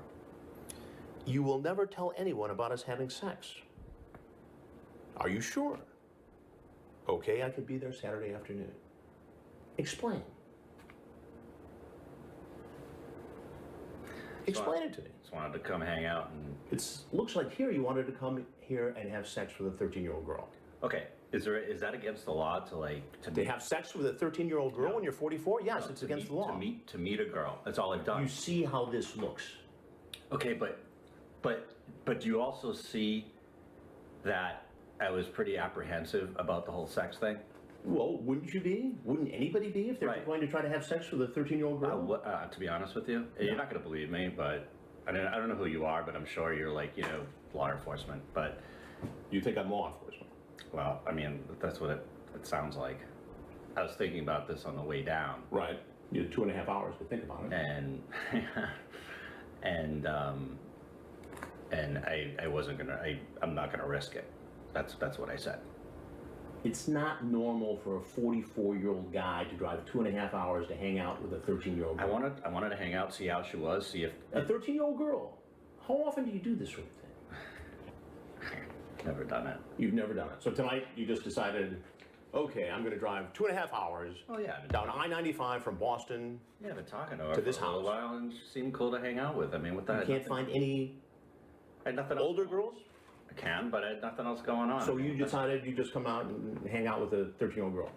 Speaker 6: You will never tell anyone about us having sex. Are you sure? Okay, I could be there Saturday afternoon. Explain. Explain it to me.
Speaker 4: Just wanted to come hang out and...
Speaker 6: It looks like here you wanted to come here and have sex with a 13-year-old girl.
Speaker 4: Okay, is that against the law to
Speaker 6: To have sex with a 13-year-old girl
Speaker 4: No.
Speaker 6: when you're 44? Yes, it's against the law.
Speaker 4: To meet a girl. That's all I've done.
Speaker 6: You see how this looks.
Speaker 4: Okay, but do you also see that I was pretty apprehensive about the whole sex thing?
Speaker 6: Well, wouldn't you be? Wouldn't anybody be if they're
Speaker 4: Right.
Speaker 6: going to try to have sex with a 13-year-old girl?
Speaker 4: To be honest with you, you're not going to believe me, but I don't know who you are, but I'm sure you're law enforcement. But
Speaker 6: You think I'm law enforcement?
Speaker 4: well, I mean, that's what it sounds like. I was thinking about this on the way down,
Speaker 6: Right. You had 2.5 hours to think about it.
Speaker 4: and and I wasn't gonna. I'm not gonna risk it. That's what I said.
Speaker 6: It's not normal for a 44-year-old guy to drive 2.5 hours to hang out with a 13-year-old
Speaker 4: I
Speaker 6: girl.
Speaker 4: wanted to hang out, see how she was, see if
Speaker 6: A 13-year-old girl. How often do you do this sort of thing?
Speaker 4: never done it.
Speaker 6: You've never done it. So tonight you just decided, okay, I'm going to drive 2.5 hours
Speaker 4: Oh yeah,
Speaker 6: down I-95 from Boston.
Speaker 4: yeah. I've been talking to her
Speaker 6: To
Speaker 4: for
Speaker 6: this
Speaker 4: a little
Speaker 6: house.
Speaker 4: while, and she seemed cool to hang out with. I mean, what the?
Speaker 6: You can't find any
Speaker 4: I had nothing else.
Speaker 6: older girls?
Speaker 4: I can, but I had nothing else going on.
Speaker 6: So you decided you just come out and hang out with a 13-year-old girl?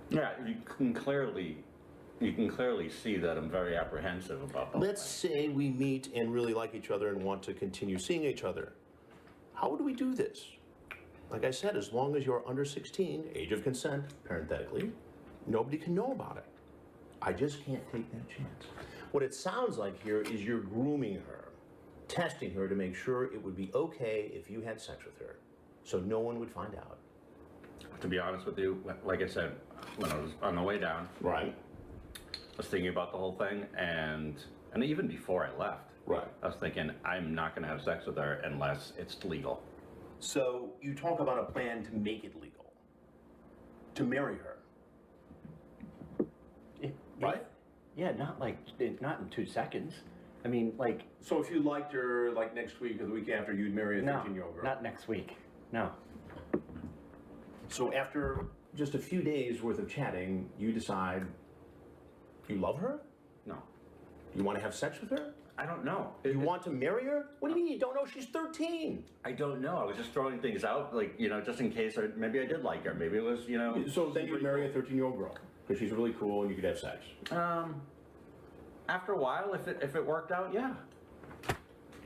Speaker 4: Yeah, you can clearly see that I'm very apprehensive about that.
Speaker 6: Let's say we meet and really like each other and want to continue seeing each other. How would we do this? Like I said, as long as you're under 16, age of consent, parenthetically, nobody can know about it. I just can't take that chance. What it sounds like here is you're grooming her, testing her to make sure it would be okay if you had sex with her, so no one would find out.
Speaker 4: To be honest with you, like I said, when I was on the way down,
Speaker 6: Right.
Speaker 4: I was thinking about the whole thing, and even before I left,
Speaker 6: Right.
Speaker 4: I was thinking I'm not going to have sex with her unless it's legal.
Speaker 6: So you talk about a plan to make it legal, to marry her, right?
Speaker 7: Yeah, not in 2 seconds. I mean,
Speaker 6: So if you liked her, like next week or the week after, you'd marry a 13-year-old girl?
Speaker 7: not next week. No.
Speaker 6: So after just a few days worth of chatting, you decide you love her?
Speaker 4: No,
Speaker 6: You want to have sex with her?
Speaker 4: I don't know.
Speaker 6: You want to marry her? What do you mean you don't know she's 13?
Speaker 4: I don't know. I was just throwing things out, just in case. Maybe I did like her. Maybe it was,
Speaker 6: So then you'd marry a 13-year-old girl because she's really cool and you could have sex.
Speaker 4: After a while, if it worked out, yeah.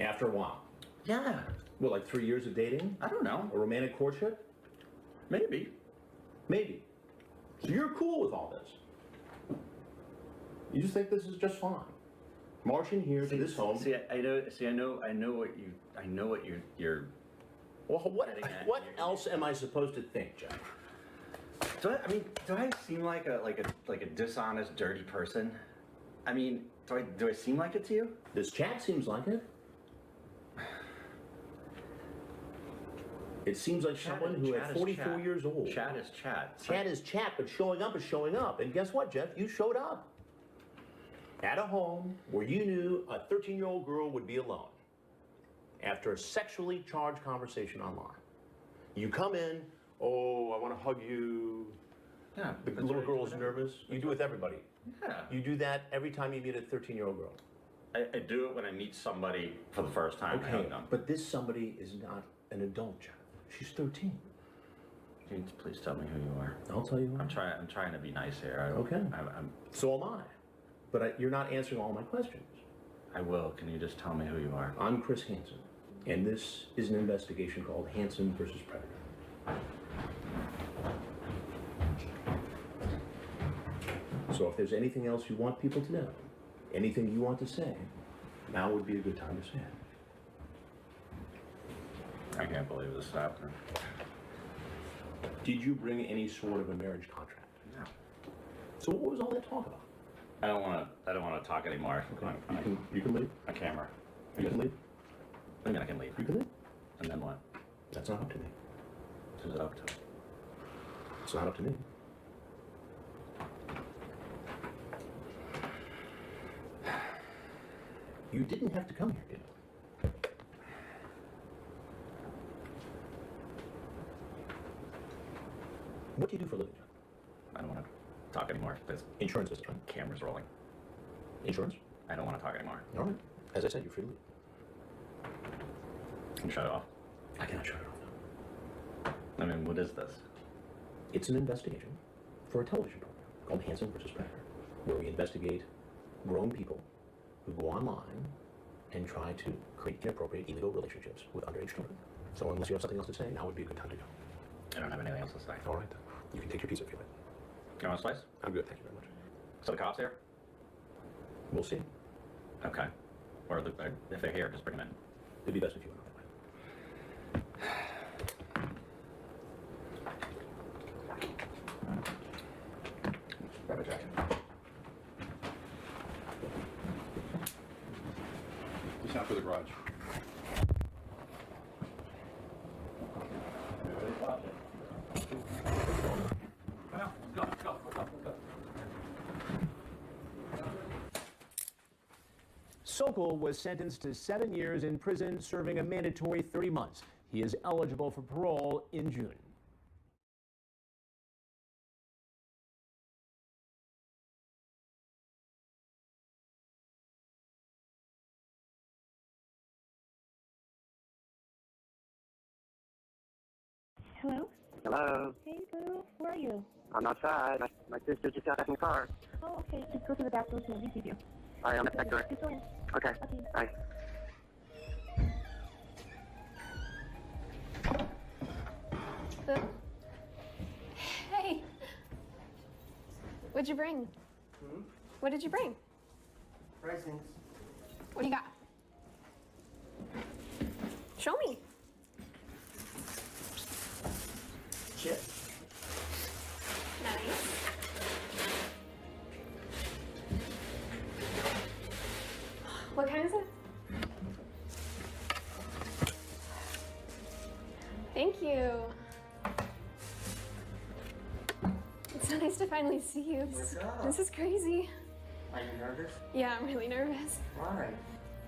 Speaker 6: After a while.
Speaker 4: Yeah.
Speaker 6: Well, like 3 years of dating?
Speaker 4: I don't know.
Speaker 6: A romantic courtship?
Speaker 4: Maybe.
Speaker 6: Maybe. So you're cool with all this. You just think this is just fine. March in here to this home.
Speaker 4: I know what you're.
Speaker 6: Well, what
Speaker 4: Getting at
Speaker 6: what
Speaker 4: here.
Speaker 6: else am I supposed to think, Jeff?
Speaker 4: Do I seem like a dishonest, dirty person? I mean, do I seem like it to you?
Speaker 6: This chat seems like it. It seems like someone who at 44 years old.
Speaker 4: Chat is chat.
Speaker 6: Chat is chat, but showing up is showing up. And guess what, Jeff? You showed up. At a home where you knew a 13-year-old girl would be alone after a sexually charged conversation online. You come in, oh, I want to hug you.
Speaker 4: Yeah.
Speaker 6: The little girl's nervous. You do it with everybody.
Speaker 4: Yeah.
Speaker 6: You do that every time you meet a 13-year-old girl.
Speaker 4: I do it when I meet somebody for the first time. I
Speaker 6: Okay,
Speaker 4: hug them.
Speaker 6: but this somebody is not an adult, Jeff. She's 13.
Speaker 4: Please tell me who you are.
Speaker 6: I'll tell you.
Speaker 4: I'm trying to be nice here.
Speaker 6: Okay.
Speaker 4: I'm
Speaker 6: So am I. But you're not answering all my questions.
Speaker 4: I will. Can you just tell me who you are?
Speaker 6: I'm Chris Hansen, and this is an investigation called Hansen versus Predator. So if there's anything else you want people to know, anything you want to say, now would be a good time to say it.
Speaker 4: I can't believe this happened.
Speaker 6: Did you bring any sort of a marriage contract?
Speaker 4: No.
Speaker 6: So what was all that talk about?
Speaker 4: I don't want to talk anymore.
Speaker 6: Okay. You can leave.
Speaker 4: A camera.
Speaker 6: You can leave.
Speaker 4: I mean, I can leave.
Speaker 6: You can leave.
Speaker 4: And then what?
Speaker 6: That's not up to me.
Speaker 4: Who's it up to?
Speaker 6: It's not up to me. You didn't have to come here, did you? What do you do for a living, John?
Speaker 4: I don't want to talk anymore. There's
Speaker 6: Insurance business, right?
Speaker 4: cameras rolling.
Speaker 6: Insurance?
Speaker 4: I don't want to talk anymore.
Speaker 6: All right. As I said, you're free to leave.
Speaker 4: Can you shut it off?
Speaker 6: I cannot shut it off now.
Speaker 4: I mean, what is this?
Speaker 6: It's an investigation for a television program called Hansen versus Predator, where we investigate grown people who go online and try to create inappropriate, illegal relationships with underage children. So unless you have something else to say, now would be a good time to go.
Speaker 4: I don't have anything else to say.
Speaker 6: All right, then. You can take your pizza if you like.
Speaker 4: You want a slice?
Speaker 6: I'm good, thank you very much.
Speaker 4: So the cops here?
Speaker 6: We'll see.
Speaker 4: Okay. Or if they're here, just bring them in.
Speaker 6: It'd be best if you went that way.
Speaker 4: Grab a jacket.
Speaker 8: It's not for the garage.
Speaker 5: Sokol was sentenced to 7 years in prison, serving a mandatory 30 months. He is eligible for parole in June.
Speaker 9: Hello?
Speaker 10: Hello.
Speaker 9: Hey, Boo. Where are you?
Speaker 10: I'm outside. My sister just got back in the car.
Speaker 9: Oh, okay. Just go to the bathroom so we see you.
Speaker 10: All right, I'm at that door.
Speaker 9: Just go in.
Speaker 10: Okay.
Speaker 9: Okay.
Speaker 10: Bye.
Speaker 3: Hey. What'd you bring? What did you bring?
Speaker 10: Pricings.
Speaker 3: What do you got? Show me.
Speaker 10: Chips.
Speaker 3: Nice. What kind is it? Thank you. It's so nice to finally see you.
Speaker 10: What's up?
Speaker 3: This is crazy.
Speaker 10: Are you nervous?
Speaker 3: Yeah, I'm really nervous.
Speaker 10: Why?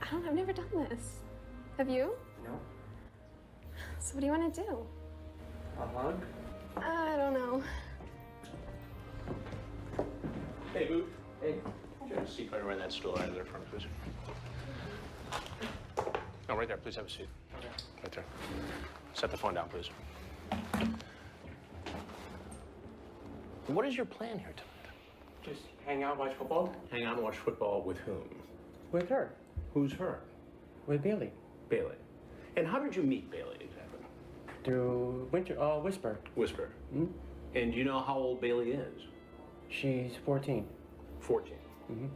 Speaker 3: I don't know, I've never done this. Have you?
Speaker 10: No.
Speaker 3: So what do you want to do?
Speaker 10: A hug?
Speaker 3: I don't know.
Speaker 6: Hey, Boo.
Speaker 10: Hey.
Speaker 6: Get a seat right around that stool right there front, please. No, right there. Please have a seat.
Speaker 10: Okay.
Speaker 6: Right there. Set the phone down, please. What is your plan here tonight?
Speaker 10: Just hang out, watch football?
Speaker 6: Hang out and watch football with whom?
Speaker 10: With her.
Speaker 6: Who's her?
Speaker 10: With Bailey.
Speaker 6: Bailey. And how did you meet Bailey exactly?
Speaker 10: Through Whisper.
Speaker 6: Whisper.
Speaker 10: Hmm?
Speaker 6: And do you know how old Bailey is?
Speaker 10: She's 14.
Speaker 6: 14.
Speaker 10: Mm-hmm.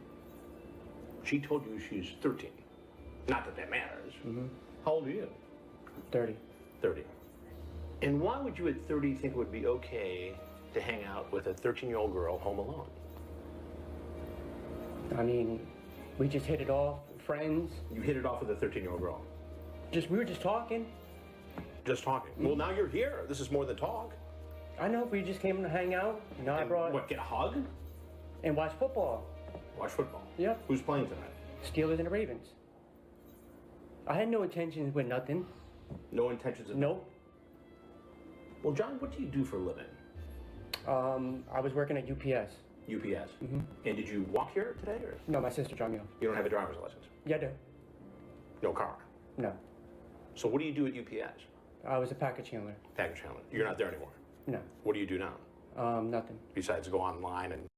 Speaker 6: She told you she's 13. Not that that matters.
Speaker 10: Mm-hmm.
Speaker 6: How old are you?
Speaker 10: 30.
Speaker 6: 30. And why would you at 30 think it would be okay to hang out with a 13-year-old girl home alone?
Speaker 10: I mean, we just hit it off, friends.
Speaker 6: You hit it off with a 13-year-old girl.
Speaker 10: We were just talking.
Speaker 6: Just talking. Well, now you're here. This is more than talk.
Speaker 10: I know, we just came to hang out. You know, I
Speaker 6: And
Speaker 10: brought...
Speaker 6: what, get a hug?
Speaker 10: And watch football.
Speaker 6: Watch football.
Speaker 10: Yep.
Speaker 6: Who's playing tonight?
Speaker 10: Steelers and the Ravens. I had no intentions with nothing.
Speaker 6: No intentions of...
Speaker 10: Nope.
Speaker 6: Well, John, what do you do for a living?
Speaker 10: I was working at UPS.
Speaker 6: UPS. Mm-hmm. And did you walk here today, or
Speaker 10: No, my sister dropped me off.
Speaker 6: you don't have a driver's license?
Speaker 10: Yeah, I do.
Speaker 6: No car.
Speaker 10: No.
Speaker 6: So what do you do at UPS?
Speaker 10: I was a package handler.
Speaker 6: Package handler. You're not there anymore. What do you do now?
Speaker 10: Nothing.
Speaker 6: Besides go online and